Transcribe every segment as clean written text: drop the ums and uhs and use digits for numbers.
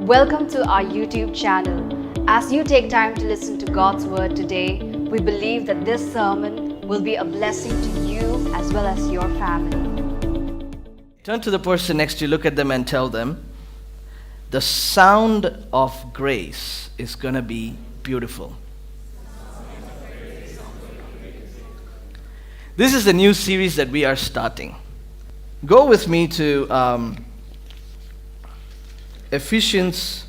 Welcome to our YouTube channel. As you take time to listen to God's Word today, we believe that this sermon will be a blessing to you as well as your family. Turn to the person next to you, look at them and tell them, the sound of grace is going to be beautiful. This is the new series that we are starting. Go with me to Ephesians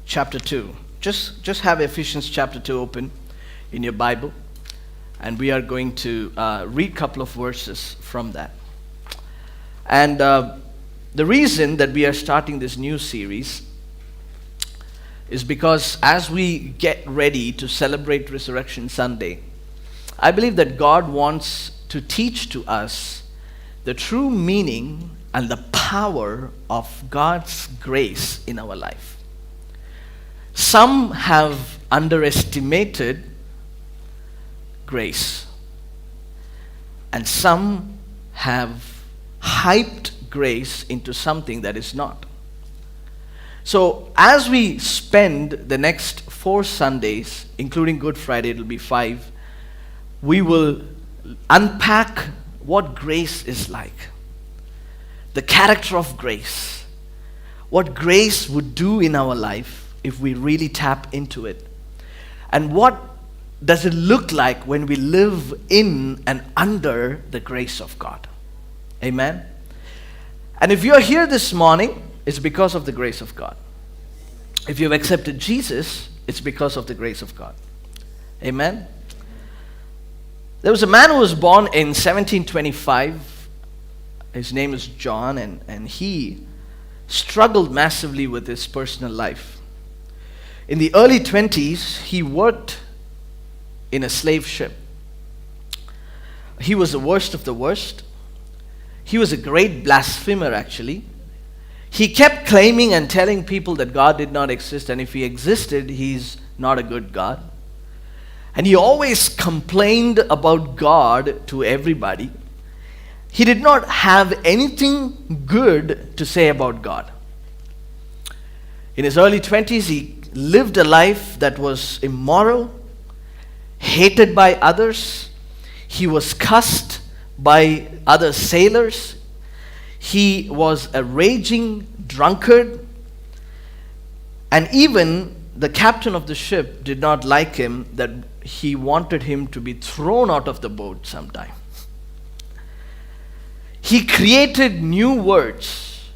chapter 2. Just have Ephesians chapter 2 open in your Bible, and we are going to read a couple of verses from that. And the reason that we are starting this new series is because as we get ready to celebrate Resurrection Sunday, I believe that God wants to teach to us the true meaning and the power of God's grace in our life. Some have underestimated grace, and some have hyped grace into something that is not. So as we spend the next 4 Sundays, including Good Friday, it'll be 5, we will unpack what grace is like. The character of grace. What grace would do in our life if we really tap into it. And what does it look like when we live in and under the grace of God? Amen? And if you're here this morning, it's because of the grace of God. If you've accepted Jesus, it's because of the grace of God. Amen? There was a man who was born in 1725. His name is John, and he struggled massively with his personal life. In the early 20s, he worked in a slave ship. He was the worst of the worst. He was a great blasphemer, actually. He kept claiming and telling people that God did not exist, and if he existed, he's not a good God. And he always complained about God to everybody. He did not have anything good to say about God. In his early 20s, he lived a life that was immoral, hated by others. He was cussed by other sailors. He was a raging drunkard. And even the captain of the ship did not like him, that he wanted him to be thrown out of the boat sometime. He created new words,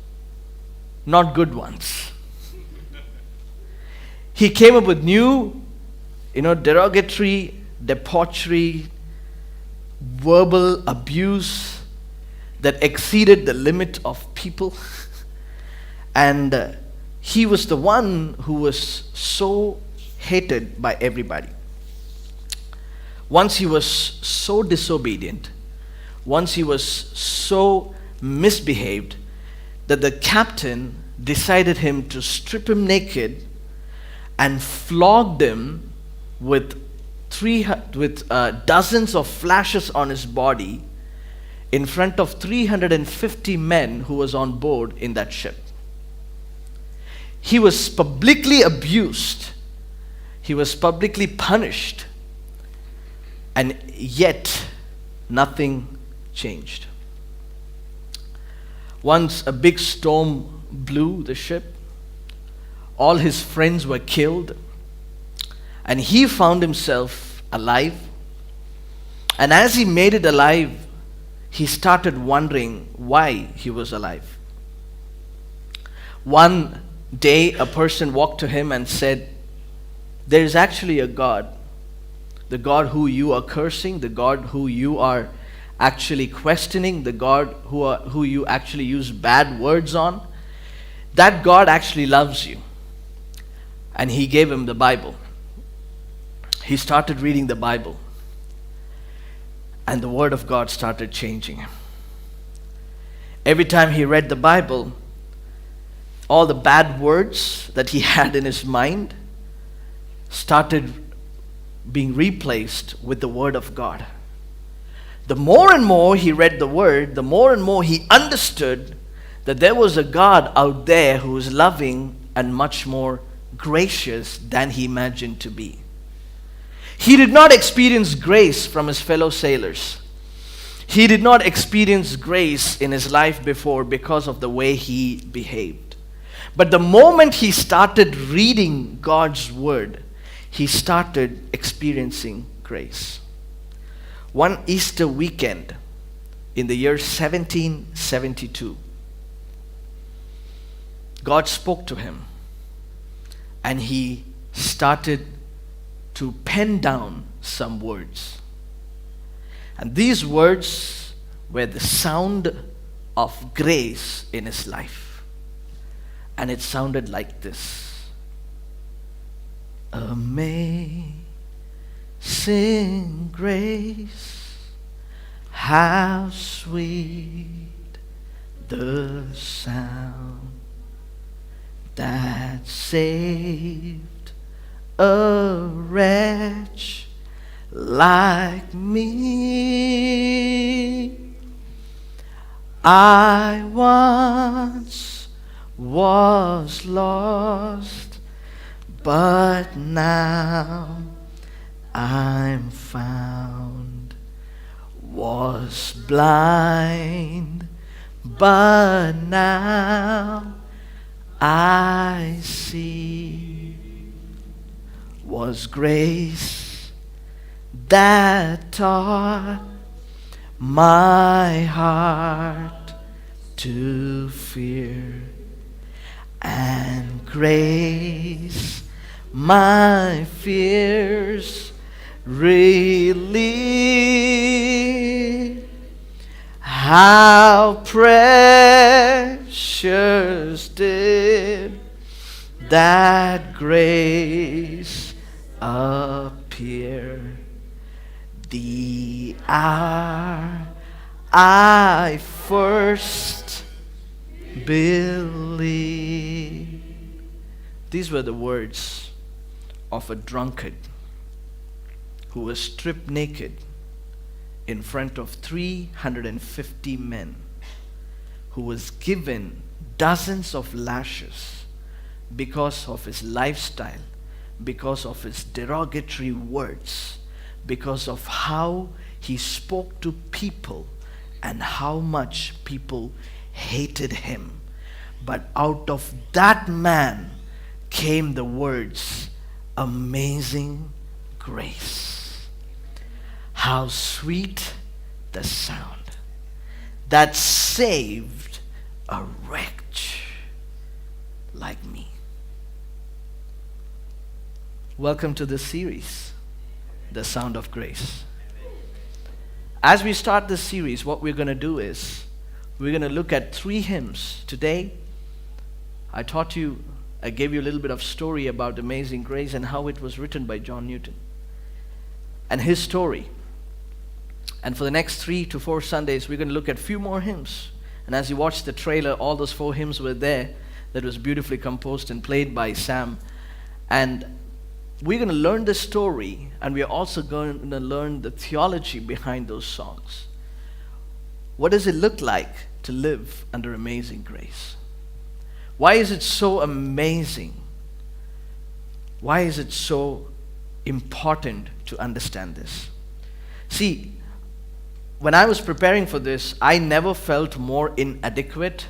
not good ones. He came up with new, derogatory, debauchery, verbal abuse that exceeded the limit of people. And he was the one who was so hated by everybody. Once he was so disobedient, once he was so misbehaved, that the captain decided him to strip him naked and flogged him with dozens of flashes on his body in front of 350 men who was on board in that ship. He was publicly abused. He was publicly punished. And yet, nothing changed. Once a big storm blew the ship. All his friends were killed. And he found himself alive. And as he made it alive, he started wondering why he was alive. One day, a person walked to him and said, "There is actually a God. The God who you are cursing, the God who you are actually questioning, the God who you actually use bad words on, that God actually loves you." And he gave him the Bible. He started reading the Bible, and the Word of God started changing him. Every time he read the Bible, all the bad words that he had in his mind started being replaced with the Word of God. The more and more he read the Word, the more and more he understood that there was a God out there who was loving and much more gracious than he imagined to be. He did not experience grace from his fellow sailors. He did not experience grace in his life before because of the way he behaved. But the moment he started reading God's word, he started experiencing grace. One Easter weekend in the year 1772, God spoke to him and he started to pen down some words. And these words were the sound of grace in his life. And it sounded like this: Amazing grace, how sweet the sound that saved a wretch like me. I once was lost, but now I'm found. Was blind, but now I see. Was grace that taught my heart to fear, and grace my fears relieved. How precious did that grace appear, the hour I first believed. These were the words of a drunkard who was stripped naked in front of 350 men, who was given dozens of lashes because of his lifestyle, because of his derogatory words, because of how he spoke to people and how much people hated him. But out of that man came the words, amazing grace. How sweet the sound that saved a wretch like me. Welcome to this series, The Sound of Grace. As we start this series, what we're going to do is we're going to look at 3 hymns. Today, I gave you a little bit of story about Amazing Grace and how it was written by John Newton and his story. And for the next 3 to 4 Sundays, we're going to look at a few more hymns. And as you watch the trailer, all those 4 hymns were there that was beautifully composed and played by Sam. And we're going to learn the story, and we're also going to learn the theology behind those songs. What does it look like to live under amazing grace? Why is it so amazing? Why is it so important to understand this? See, when I was preparing for this, I never felt more inadequate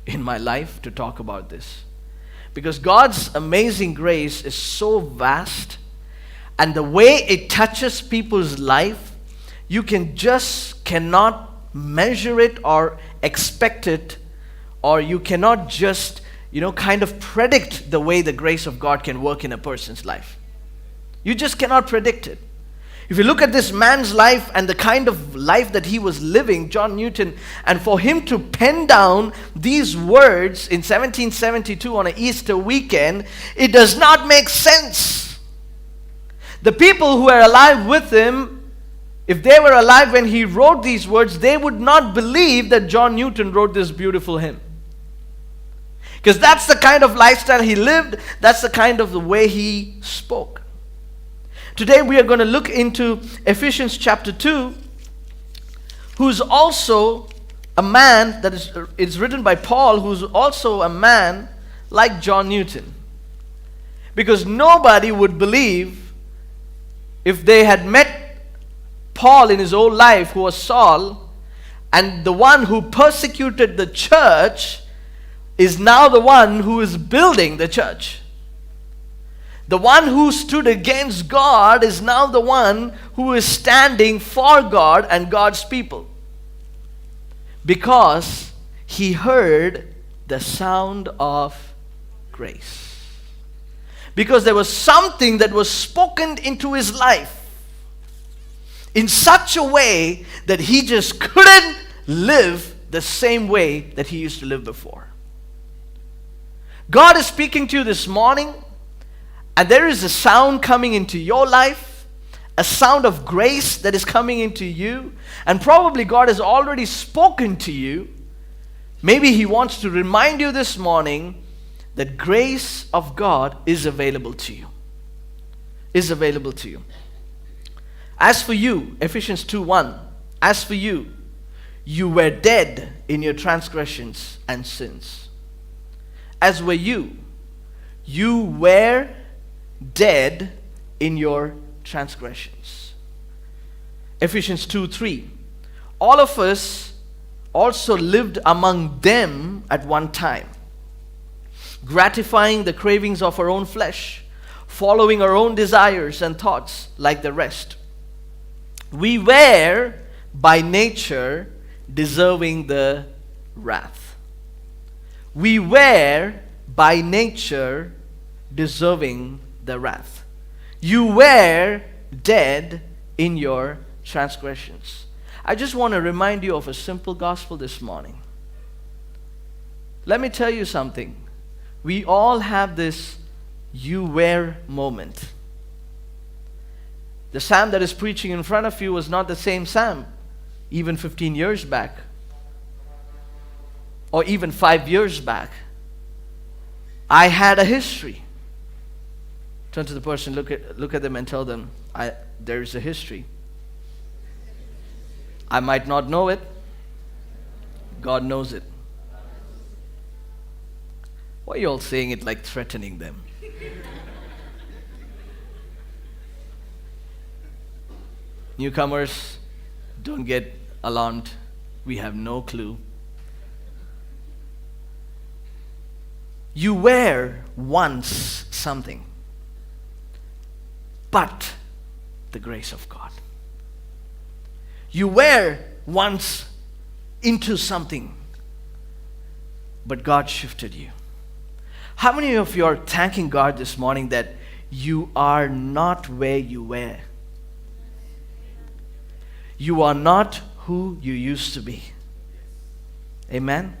in my life to talk about this. Because God's amazing grace is so vast, and the way it touches people's life, you cannot measure it or expect it, or you cannot just, kind of predict the way the grace of God can work in a person's life. You just cannot predict it. If you look at this man's life and the kind of life that he was living, John Newton, and for him to pen down these words in 1772 on an Easter weekend, it does not make sense. The people who were alive with him, if they were alive when he wrote these words, they would not believe that John Newton wrote this beautiful hymn. Because that's the kind of lifestyle he lived, that's the kind of the way he spoke. Today we are going to look into Ephesians chapter 2, who's also a man that is written by Paul, who's also a man like John Newton. Because nobody would believe if they had met Paul in his old life, who was Saul, and the one who persecuted the church is now the one who is building the church. The one who stood against God is now the one who is standing for God and God's people. Because he heard the sound of grace. Because there was something that was spoken into his life in such a way that he just couldn't live the same way that he used to live before. God is speaking to you this morning, and there is a sound coming into your life, a sound of grace that is coming into you, and probably God has already spoken to you. Maybe he wants to remind you this morning that grace of God is available to you. Is available to you. As for you, Ephesians 2:1, as for you, you were dead in your transgressions and sins. As were you. You were dead in your transgressions. Ephesians 2:3, all of us also lived among them at one time, gratifying the cravings of our own flesh, following our own desires and thoughts like the rest. We were by nature deserving the wrath. We were by nature deserving the wrath. You were dead in your transgressions. I just want to remind you of a simple gospel this morning. Let me tell you something. We all have this you were moment. The Sam that is preaching in front of you was not the same Sam even 15 years back, or even 5 years back. I had a history. Turn to the person, look at them and tell them, there is a history. I might not know it. God knows it. Why are you all saying it like threatening them? Newcomers, don't get alarmed. We have no clue. You were once something, but the grace of God. You were once into something, but God shifted you. How many of you are thanking God this morning that you are not where you were? You are not who you used to be. Amen?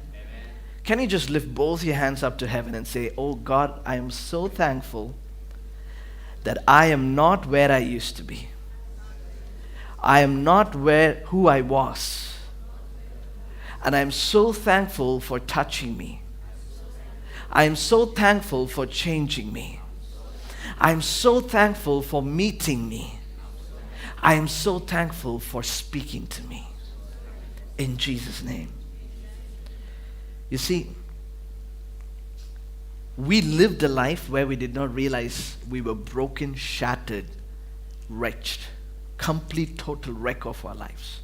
Can you just lift both your hands up to heaven and say, oh God, I am so thankful that I am not where I used to be. I am not who I was. And I am so thankful for touching me. I am so thankful for changing me. I am so thankful for meeting me. I am so thankful for speaking to me. In Jesus' name. You see, we lived a life where we did not realize we were broken, shattered, wretched, complete, total wreck of our lives.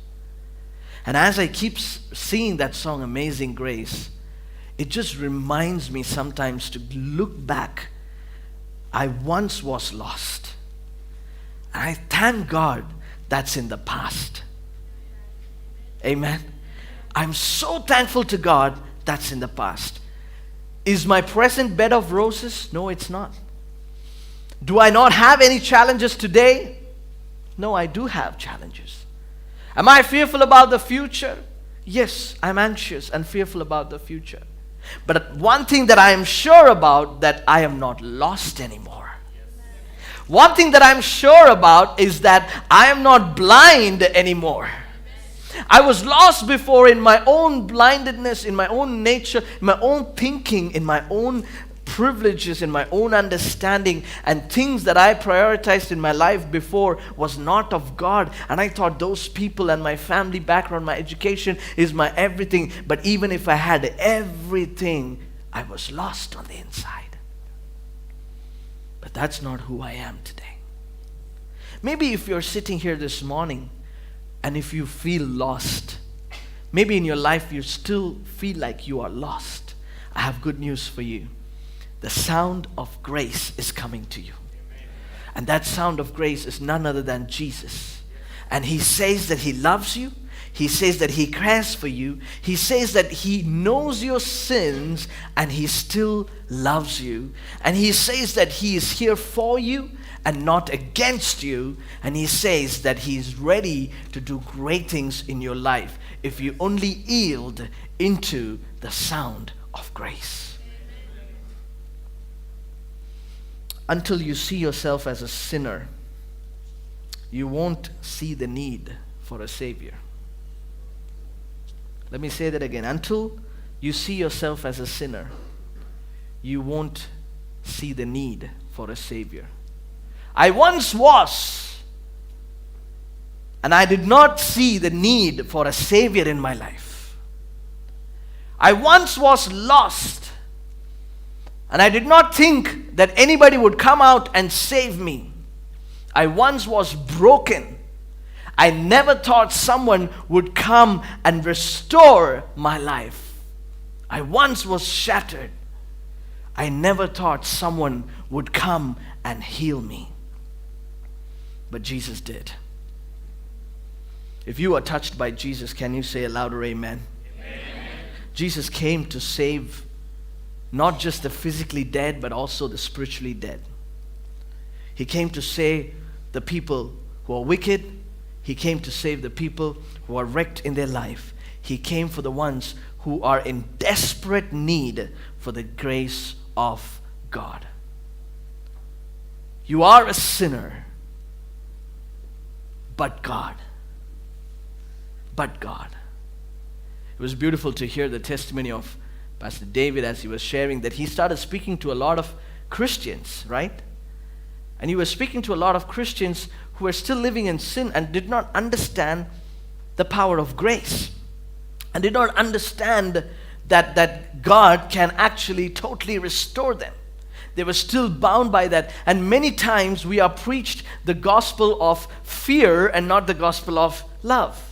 And as I keep seeing that song, Amazing Grace, it just reminds me sometimes to look back. I once was lost. And I thank God that's in the past. Amen. I'm so thankful to God that's in the past. Is my present bed of roses? No, it's not. Do I not have any challenges today? No, I do have challenges. Am I fearful about the future? Yes, I'm anxious and fearful about the future. But one thing that I am sure about, that I am not lost anymore. One thing that I'm sure about is that I am not blind anymore. I was lost before in my own blindedness, in my own nature, in my own thinking, in my own privileges, in my own understanding, and things that I prioritized in my life before was not of God. And I thought those people and my family background, my education is my everything. But even if I had everything, I was lost on the inside. that's not who I am today. Maybe if you're sitting here this morning and if you feel lost, maybe in your life you still feel like you are lost, I have good news for you. The sound of grace is coming to you. And that sound of grace is none other than Jesus. And He says that He loves you. He says that He cares for you. He says that He knows your sins and He still loves you. And He says that He is here for you and not against you. And He says that He is ready to do great things in your life if you only yield into the sound of grace. Until you see yourself as a sinner, you won't see the need for a Savior. Let me say that again. Until you see yourself as a sinner, you won't see the need for a Savior. I once was, and I did not see the need for a Savior in my life. I once was lost, and I did not think that anybody would come out and save me. I once was broken. I never thought someone would come and restore my life. I once was shattered. I never thought someone would come and heal me. But Jesus did. If you are touched by Jesus, can you say a louder amen? Amen. Jesus came to save not just the physically dead, but also the spiritually dead. He came to save the people who are wicked. He came to save the people who are wrecked in their life. He came for the ones who are in desperate need for the grace of God. You are a sinner, but God. But God. It was beautiful to hear the testimony of Pastor David as he was sharing that he started speaking to a lot of Christians, right? And he was speaking to a lot of Christians who were still living in sin and did not understand the power of grace. And did not understand that God can actually totally restore them. They were still bound by that. And many times we are preached the gospel of fear and not the gospel of love.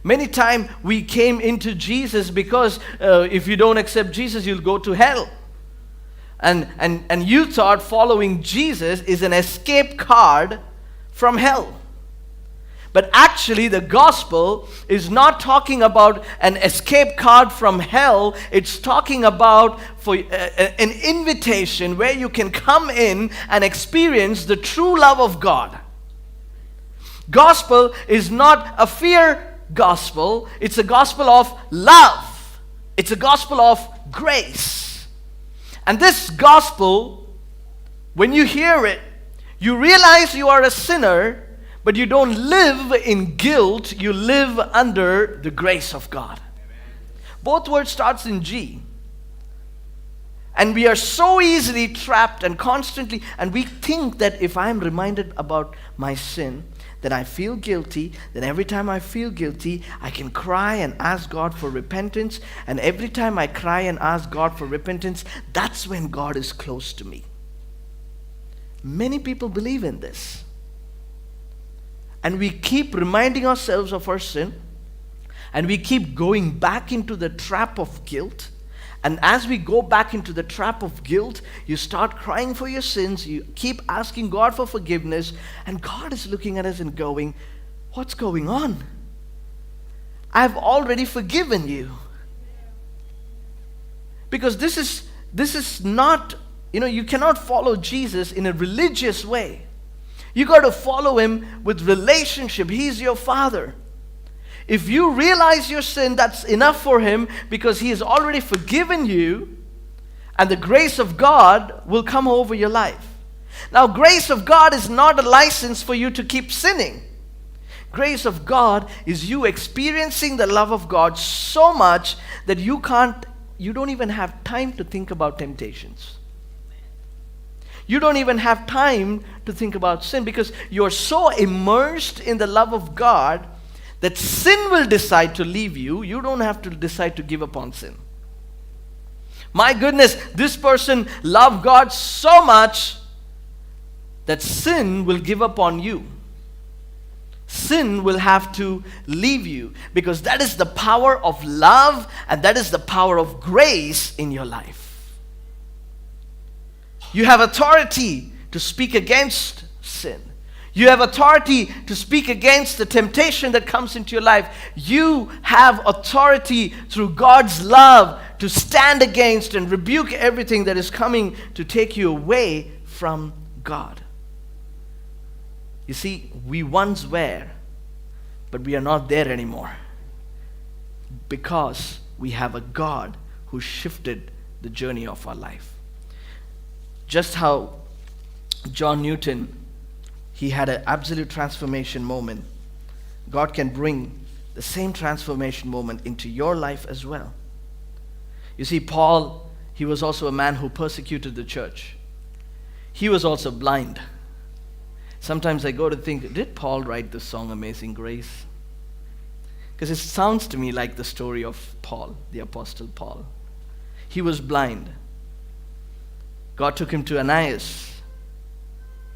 Many times we came into Jesus because if you don't accept Jesus, you'll go to hell. And you thought following Jesus is an escape card from hell. But actually the gospel is not talking about an escape card from hell. It's talking about for an invitation where you can come in and experience the true love of God. Gospel is not a fear gospel. It's a gospel of love. It's a gospel of grace. And this gospel, when you hear it, you realize you are a sinner, but you don't live in guilt. You live under the grace of God. Amen. Both words starts in G. And we are so easily trapped and constantly, and we think that if I'm reminded about my sin, then I feel guilty. Then every time I feel guilty, I can cry and ask God for repentance. And every time I cry and ask God for repentance, that's when God is close to me. Many people believe in this. And we keep reminding ourselves of our sin. And we keep going back into the trap of guilt. And as we go back into the trap of guilt, you start crying for your sins. You keep asking God for forgiveness. And God is looking at us and going, what's going on? I've already forgiven you. Because this is not, you cannot follow Jesus in a religious way. You got to follow Him with relationship. He's your Father. If you realize your sin, that's enough for Him because He has already forgiven you, and the grace of God will come over your life. Now, grace of God is not a license for you to keep sinning. Grace of God is you experiencing the love of God so much that you don't even have time to think about temptations. You don't even have time to think about sin because you're so immersed in the love of God that sin will decide to leave you. You don't have to decide to give up on sin. My goodness, this person loved God so much that sin will give up on you. Sin will have to leave you, because that is the power of love and that is the power of grace in your life. You have authority to speak against sin. You have authority to speak against the temptation that comes into your life. You have authority through God's love to stand against and rebuke everything that is coming to take you away from God. You see, we once were, but we are not there anymore, because we have a God who shifted the journey of our life. Just how John Newton, he had an absolute transformation moment, God can bring the same transformation moment into your life as well. You see, Paul, he was also a man who persecuted the church. He was also blind. Sometimes I go to think, did Paul write this song, Amazing Grace? Because it sounds to me like the story of Paul, the Apostle Paul. He was blind. God took him to Ananias.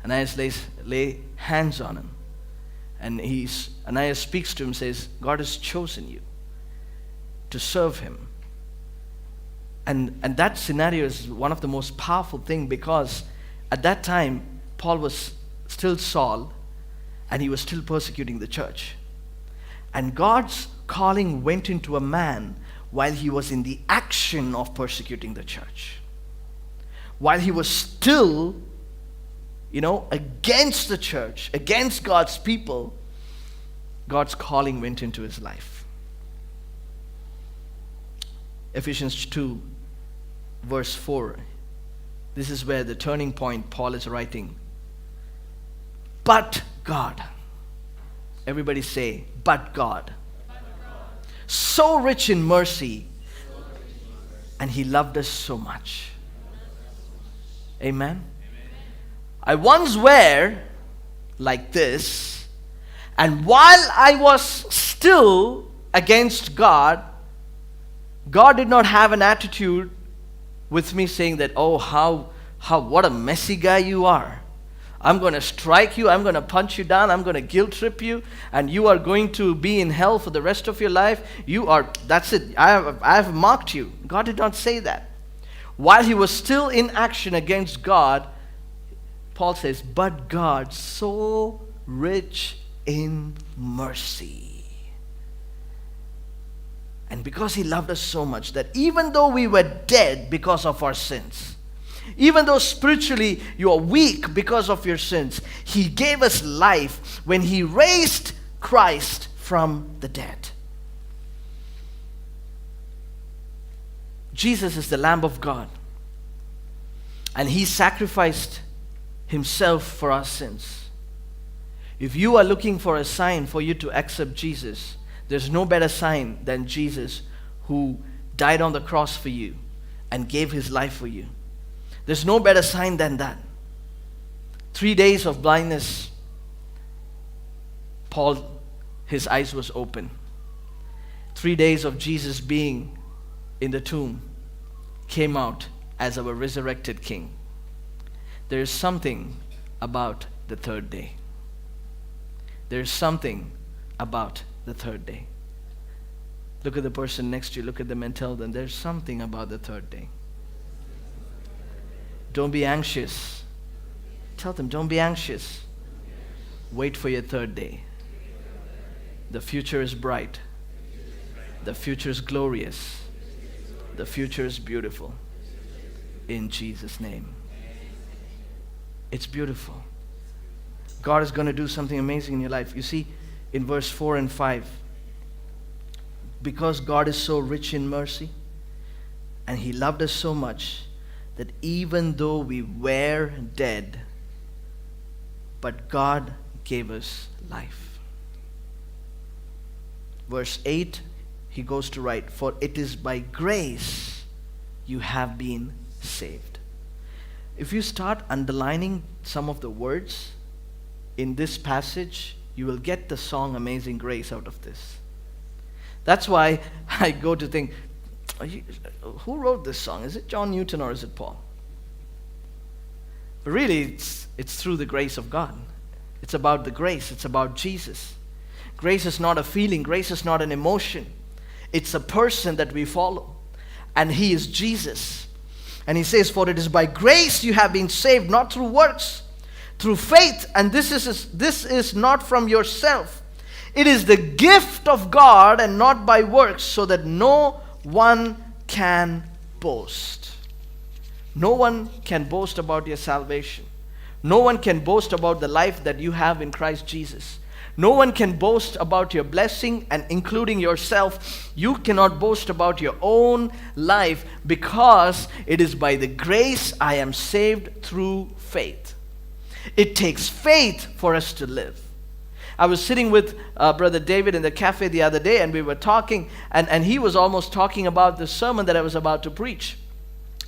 Ananias lay hands on him. And Ananias speaks to him, says, God has chosen you to serve him. And that scenario is one of the most powerful things, because at that time, Paul was still Saul, and he was still persecuting the church. And God's calling went into a man while he was in the action of persecuting the church. While he was still, against the church, against God's people, God's calling went into his life. Ephesians 2, verse 4. This is where the turning point Paul is writing. But God. Everybody say, but God. So rich in mercy, and he loved us so much. Amen. I once were like this, and while I was still against God, God did not have an attitude with me saying that, oh, what a messy guy you are. I'm going to strike you, I'm going to punch you down, I'm going to guilt trip you, and you are going to be in hell for the rest of your life. That's it, I have marked you. God did not say that. While he was still in action against God, Paul says, but God, so rich in mercy. And because he loved us so much that even though we were dead because of our sins, even though spiritually you are weak because of your sins, he gave us life when he raised Christ from the dead. Jesus is the Lamb of God, and he sacrificed himself for our sins. If you are looking for a sign for you to accept Jesus, there's no better sign than Jesus, who died on the cross for you and gave his life for you. There's no better sign than that. 3 days of blindness, Paul, his eyes was open. 3 days of Jesus being in the tomb, came out as our resurrected King. There is something about the third day. There is something about the third day. Look at the person next to you, look at them and tell them, there's something about the third day. Don't be anxious. Tell them, don't be anxious. Wait for your third day. The future is bright. The future is glorious. The future is beautiful. In Jesus' name. It's beautiful. God is going to do something amazing in your life. You see, in verse 4 and 5, because God is so rich in mercy, and he loved us so much, that even though we were dead, but God gave us life. Verse 8, he goes to write, for it is by grace you have been saved. If you start underlining some of the words in this passage, you will get the song Amazing Grace out of this. That's why I go to think, who wrote this song? Is it John Newton or is it Paul? But really, it's through the grace of God. It's about the grace. It's about Jesus. Grace is not a feeling. Grace is not an emotion. It's a person that we follow. And He is Jesus. And He says, for it is by grace you have been saved, not through works, through faith. And this is not from yourself. It is the gift of God and not by works, so that no one can boast. No one can boast about your salvation. No one can boast about the life that you have in Christ Jesus. No one can boast about your blessing, and including yourself. You cannot boast about your own life, because it is by the grace I am saved through faith. It takes faith for us to live. I was sitting with Brother David in the cafe the other day, and we were talking, and he was almost talking about the sermon that I was about to preach.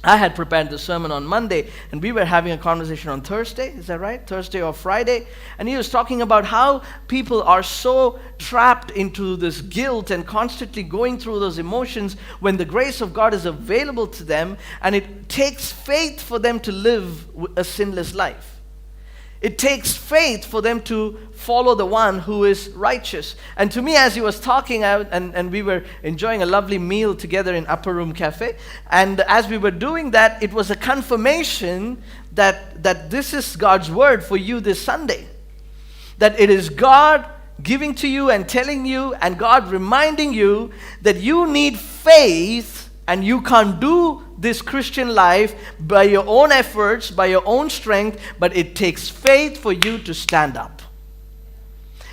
I had prepared the sermon on Monday, and we were having a conversation on Thursday. Is that right? Thursday or Friday? And he was talking about how people are so trapped into this guilt and constantly going through those emotions when the grace of God is available to them, and it takes faith for them to live a sinless life. It takes faith for them to follow the one who is righteous. And to me, as he was talking, and we were enjoying a lovely meal together in Upper Room Cafe, and as we were doing that, it was a confirmation that this is God's word for you this Sunday. That it is God giving to you and telling you, and God reminding you that you need faith, and you can't do this Christian life by your own efforts, by your own strength, but it takes faith for you to stand up.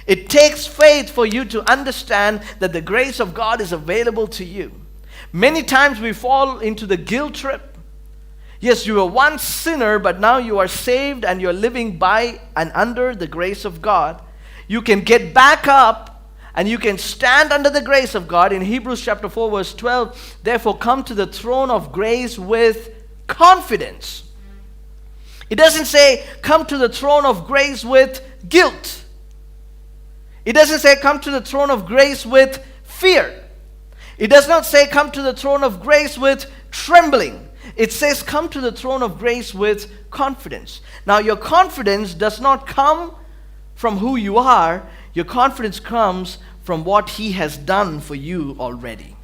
It takes faith for you to understand that the grace of God is available to you. Many times we fall into the guilt trip. Yes, you were once sinner, but now you are saved and you're living by and under the grace of God. You can get back up and you can stand under the grace of God. In Hebrews chapter 4 verse 12, therefore come to the throne of grace with confidence. It doesn't say come to the throne of grace with guilt. It doesn't say come to the throne of grace with fear. It does not say come to the throne of grace with trembling. It says come to the throne of grace with confidence. Now your confidence does not come from who you are. Your confidence comes from what He has done for you already.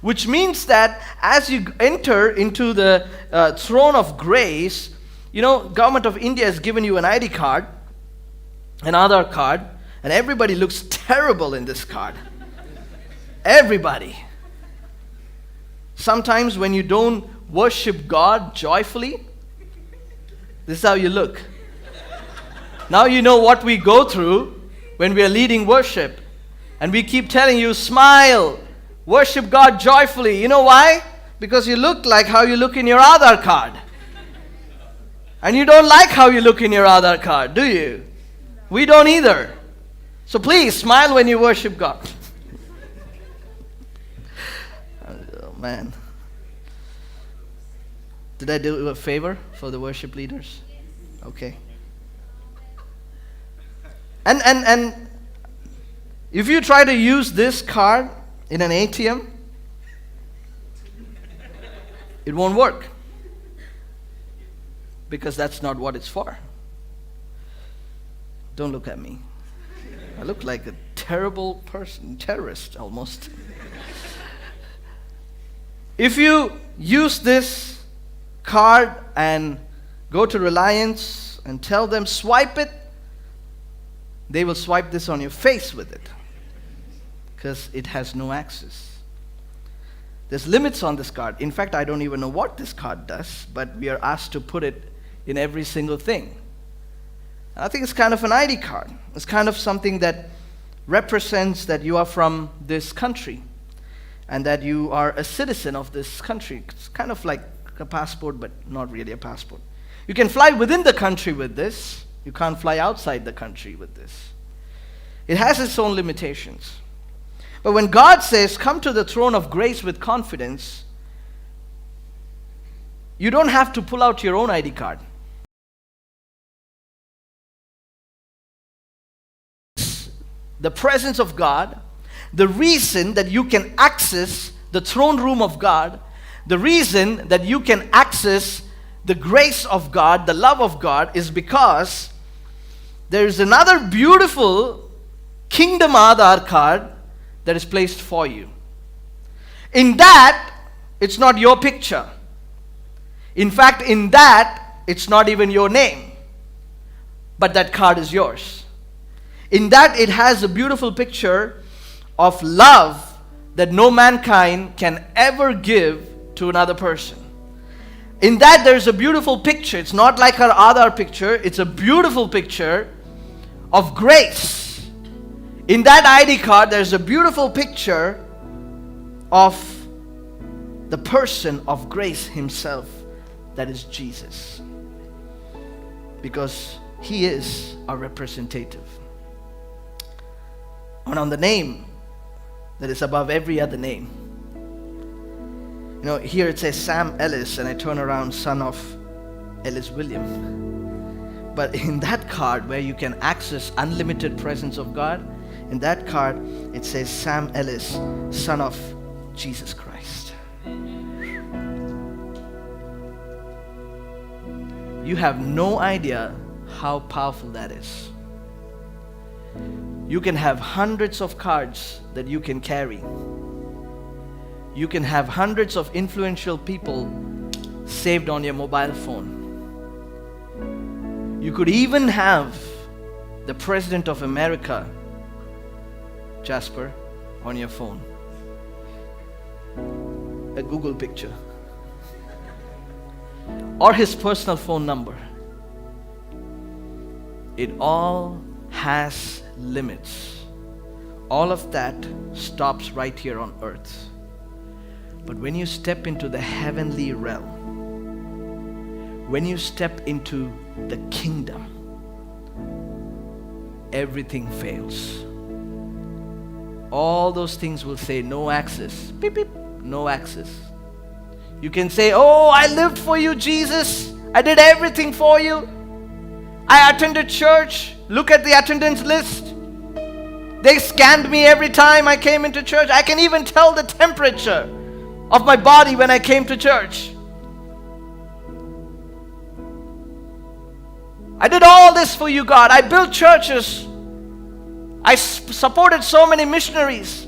Which means that as you enter into the throne of grace, Government of India has given you an ID card, an Aadhaar card, and everybody looks terrible in this card. Everybody. Sometimes when you don't worship God joyfully, this is how you look. Now you know what we go through when we are leading worship. And we keep telling you, smile, worship God joyfully. You know why? Because you look like how you look in your Aadhaar card. And you don't like how you look in your Aadhaar card, do you? We don't either. So please, smile when you worship God. Oh man. Did I do a favor for the worship leaders? Okay. And if you try to use this card in an ATM, it won't work. Because that's not what it's for. Don't look at me. I look like a terrible person, terrorist almost. If you use this card and go to Reliance and tell them swipe it, they will swipe this on your face with it because it has no access. There's limits on this card. In fact, I don't even know what this card does, but we are asked to put it in every single thing. I think it's kind of an ID card. It's kind of something that represents that you are from this country and that you are a citizen of this country. It's kind of like a passport, but not really a passport. You can fly within the country with this. You can't fly outside the country with this. It has its own limitations. But when God says, come to the throne of grace with confidence, you don't have to pull out your own ID card. The presence of God, the reason that you can access the throne room of God, the reason that you can access the grace of God, the love of God, is because there is another beautiful Kingdom Aadhaar card that is placed for you. In that, it's not your picture. In fact, in that, it's not even your name. But that card is yours. In that, it has a beautiful picture of love that no mankind can ever give to another person. In that, there's a beautiful picture. It's not like our Aadhaar picture. It's a beautiful picture of grace. In that ID card, there's a beautiful picture of the person of grace himself, that is Jesus. Because he is our representative. And on the name that is above every other name. You know, here it says Sam Ellis, and I turn around, son of Ellis William. But in that card where you can access unlimited presence of God, in that card it says Sam Ellis, son of Jesus Christ. You have no idea how powerful that is. You can have hundreds of cards that you can carry. You can have hundreds of influential people saved on your mobile phone. You could even have the President of America, Jasper, on your phone. A Google picture. Or his personal phone number. It all has limits. All of that stops right here on earth. But when you step into the heavenly realm, when you step into the kingdom, everything fails. All those things will say no access. Beep, beep, no access. You can say, oh, I lived for you, Jesus. I did everything for you. I attended church. Look at the attendance list. They scanned me every time I came into church. I can even tell the temperature of my body when I came to church. I did all this for you, God. I built churches. I supported so many missionaries.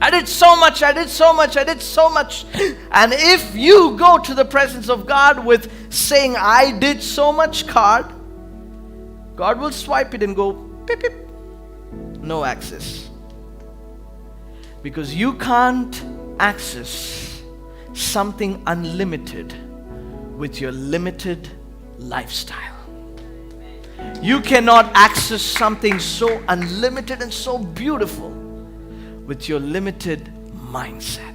I did so much. And if you go to the presence of God with saying, I did so much card, God will swipe it and go, beep, beep. No access. Because you can't access something unlimited with your limited lifestyle. You cannot access something so unlimited and so beautiful with your limited mindset.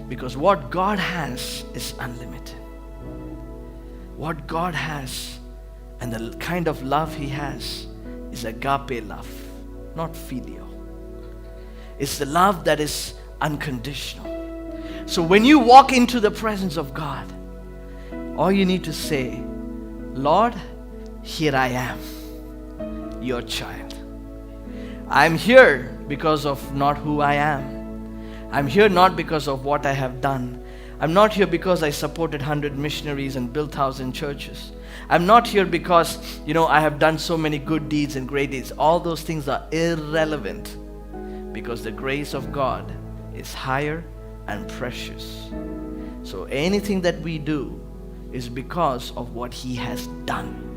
Because what God has is unlimited. What God has and the kind of love He has is agape love, not filial. It's the love that is unconditional. So when you walk into the presence of God, all you need to say, Lord, here I am, your child. I'm here because of not who I am. I'm here not because of what I have done. I'm not here because I supported 100 missionaries and built 1,000 churches. I'm not here because, I have done so many good deeds and great deeds. All those things are irrelevant because the grace of God is higher and precious. So anything that we do is because of what He has done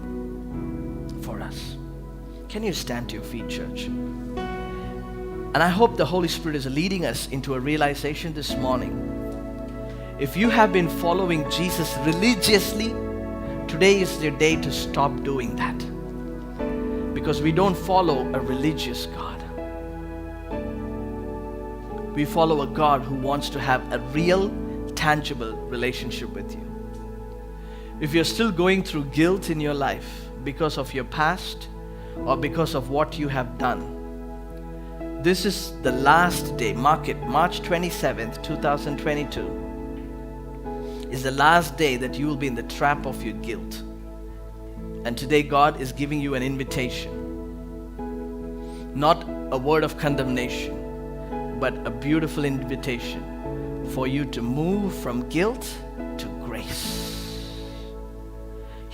for us. Can you stand to your feet, church? And I hope the Holy Spirit is leading us into a realization this morning. If you have been following Jesus religiously, today is the day to stop doing that. Because we don't follow a religious God. We follow a God who wants to have a real, tangible relationship with you. If you're still going through guilt in your life because of your past or because of what you have done, this is the last day. Mark it, March 27th, 2022 is the last day that you will be in the trap of your guilt. And today God is giving you an invitation. Not a word of condemnation, but a beautiful invitation for you to move from guilt to grace.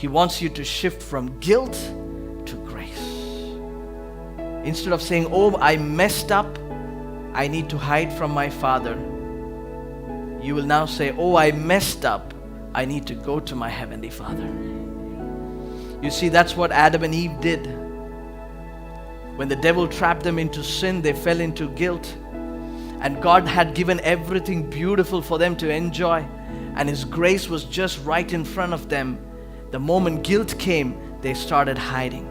He wants you to shift from guilt to grace. Instead of saying, oh, I messed up, I need to hide from my Father, you will now say, oh, I messed up, I need to go to my Heavenly Father. You see, that's what Adam and Eve did. When the devil trapped them into sin, they fell into guilt. And God had given everything beautiful for them to enjoy. And His grace was just right in front of them. The moment guilt came, they started hiding.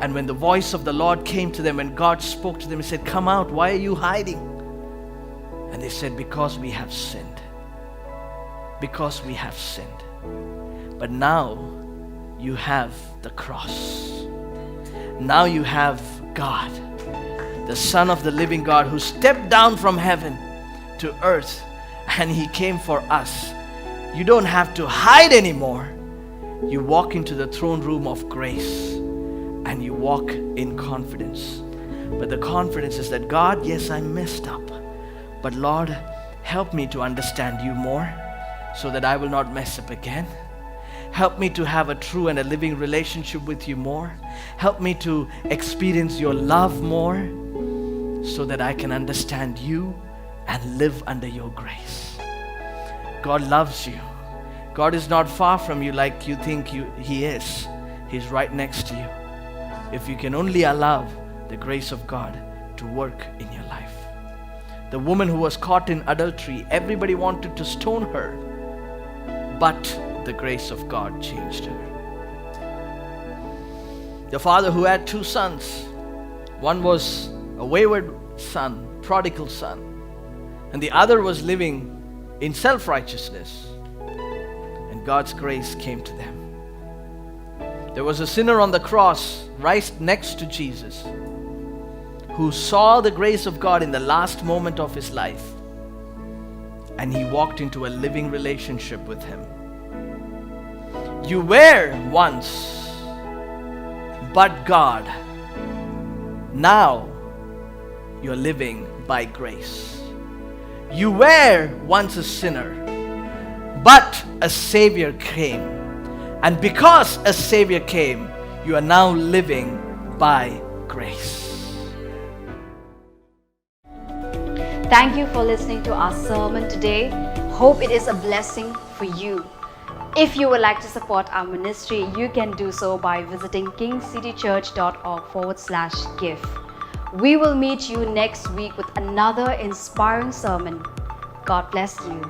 And when the voice of the Lord came to them and God spoke to them, He said, come out, why are you hiding? And they said, because we have sinned. Because we have sinned. But now you have the cross. Now you have God, the Son of the living God, who stepped down from heaven to earth, and He came for us. You don't have to hide anymore. You walk into the throne room of grace and you walk in confidence. But the confidence is that, God, yes, I messed up, but Lord, help me to understand you more so that I will not mess up again. Help me to have a true and a living relationship with you more. Help me to experience your love more so that I can understand you and live under your grace. God loves you. God is not far from you like you think He is. He's right next to you. If you can only allow the grace of God to work in your life. The woman who was caught in adultery, everybody wanted to stone her, but the grace of God changed her. The father who had 2 sons, one was a wayward son, prodigal son, and the other was living in self-righteousness, and God's grace came to them. There was a sinner on the cross right next to Jesus who saw the grace of God in the last moment of his life, and he walked into a living relationship with Him. You were once, but God. Now you're living by grace. You were once a sinner, but a Savior came. And because a Savior came, you are now living by grace. Thank you for listening to our sermon today. Hope it is a blessing for you. If you would like to support our ministry, you can do so by visiting kingcitychurch.org/give. We will meet you next week with another inspiring sermon. God bless you.